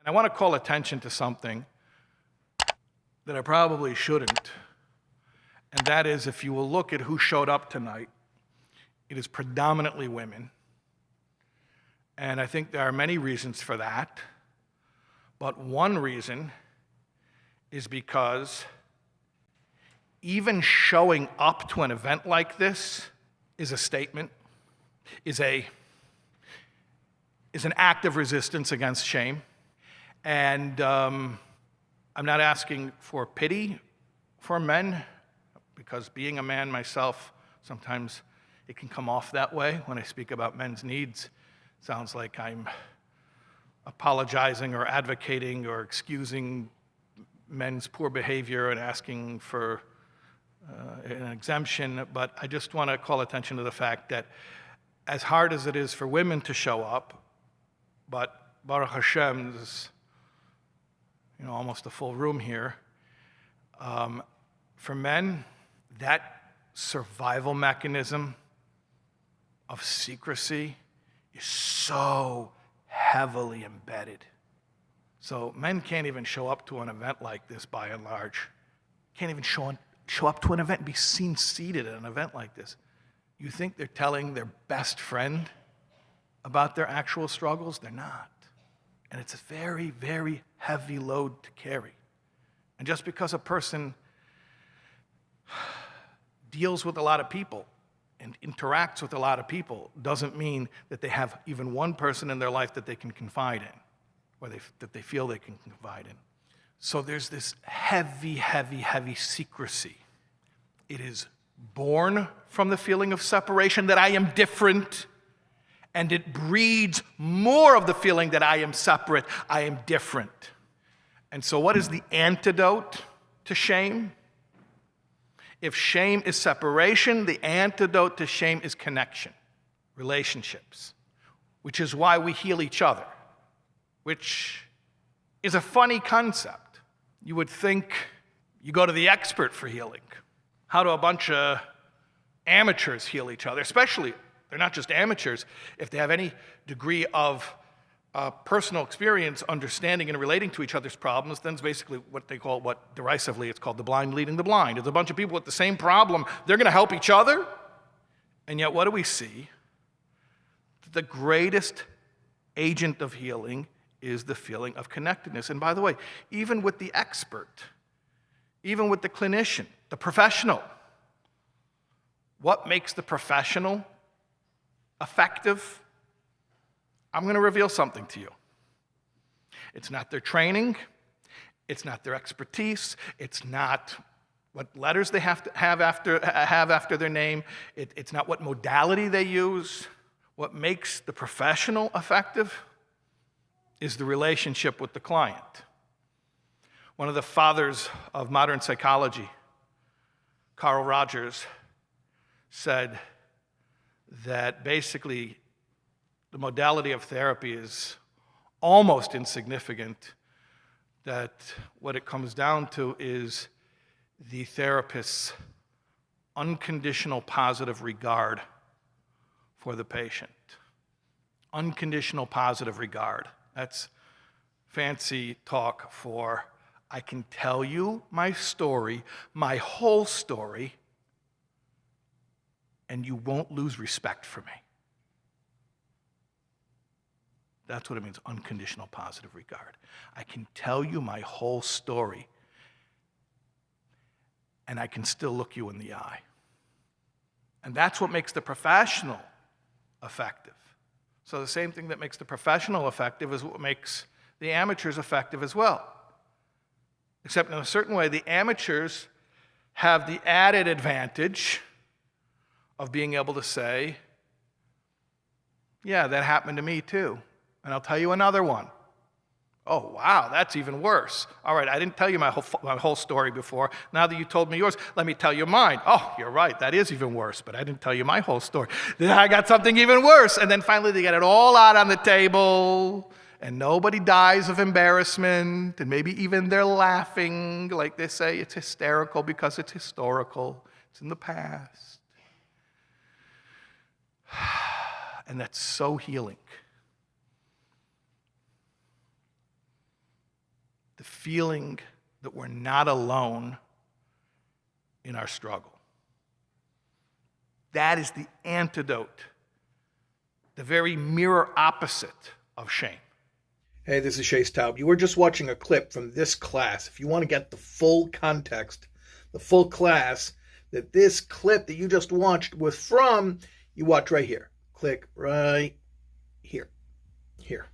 And I want to call attention to something that I probably shouldn't, and that is, if you will look at who showed up tonight, it is predominantly women. And I think there are many reasons for that, but one reason is because even showing up to an event like this is a statement, is an act of resistance against shame. And I'm not asking for pity for men, because being a man myself, sometimes it can come off that way when I speak about men's needs. It sounds like I'm apologizing or advocating or excusing men's poor behavior and asking for an exemption, but I just want to call attention to the fact that as hard as it is for women to show up, but Baruch Hashem, there's almost a full room here. For men, that survival mechanism of secrecy is so heavily embedded. So men can't even show up to an event like this by and large. Can't even show up to an event and be seen seated at an event like this. You think they're telling their best friend about their actual struggles? They're not. And it's a very, very heavy load to carry. And just because a person deals with a lot of people and interacts with a lot of people doesn't mean that they have even one person in their life that they can confide in, or that they feel they can confide in. So there's this heavy, heavy, heavy secrecy. It is born from the feeling of separation, that I am different, and it breeds more of the feeling that I am separate, I am different. And so what is the antidote to shame? If shame is separation, the antidote to shame is connection, relationships, which is why we heal each other, which is a funny concept. You would think you go to the expert for healing. How do a bunch of amateurs heal each other? Especially, they're not just amateurs, if they have any degree of personal experience, understanding, and relating to each other's problems, then it's basically what they call, what derisively it's called, the blind leading the blind. It's a bunch of people with the same problem. They're going to help each other. And yet, what do we see? The greatest agent of healing is the feeling of connectedness. And by the way, even with the expert, even with the clinician, the professional, what makes the professional effective? I'm going to reveal something to you. It's not their training. It's not their expertise. It's not what letters they have after their name. It's not what modality they use. What makes the professional effective is the relationship with the client. One of the fathers of modern psychology, Carl Rogers, said that basically the modality of therapy is almost insignificant, that what it comes down to is the therapist's unconditional positive regard for the patient. Unconditional positive regard. That's fancy talk for, I can tell you my story, my whole story, and you won't lose respect for me. That's what it means, unconditional positive regard. I can tell you my whole story, and I can still look you in the eye. And that's what makes the professional effective. So the same thing that makes the professional effective is what makes the amateurs effective as well. Except in a certain way, the amateurs have the added advantage of being able to say, yeah, that happened to me too. And I'll tell you another one. Oh, wow, that's even worse. All right, I didn't tell you my whole story before. Now that you told me yours, let me tell you mine. Oh, you're right, that is even worse, but I didn't tell you my whole story. Then I got something even worse. And then finally they get it all out on the table, and nobody dies of embarrassment, and maybe even they're laughing, like they say, it's hysterical because it's historical. It's in the past. And that's so healing. the feeling that we're not alone in our struggle. That is the antidote, the very mirror opposite of shame. Hey, this is Shais Taub. You were just watching a clip from this class. If you want to get the full context, the full class that this clip that you just watched was from, you watch right here. Click right here. Here.